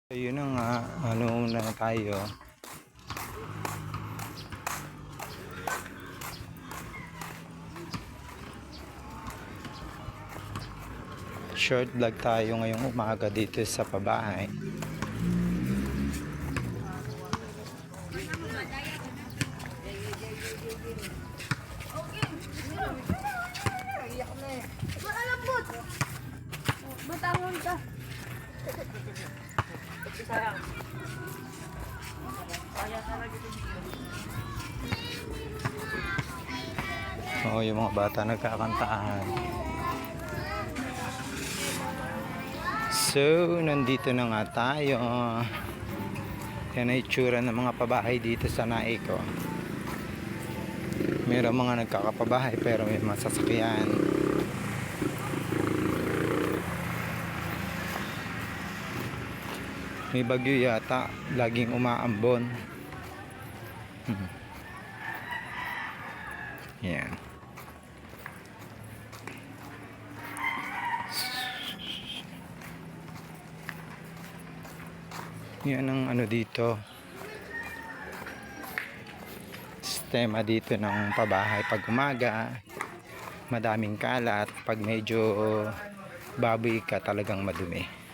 Ayun na nga, ano na tayo. Short vlog tayo ngayong umaga dito sa pabahay. Batangon ka. Oo, yung mga bata nagkakantaan. So, nandito na nga tayo. Yan ay itsura ng mga pabahay dito sa Naik. Meron mga nagkakapabahay pero may masasakyan. May bagyo yata, laging umaambon. Yan. Yan ang ano dito. Sistema dito ng pabahay pag umaga. Madaming kalat. Pag medyo baboy ka talagang madumi.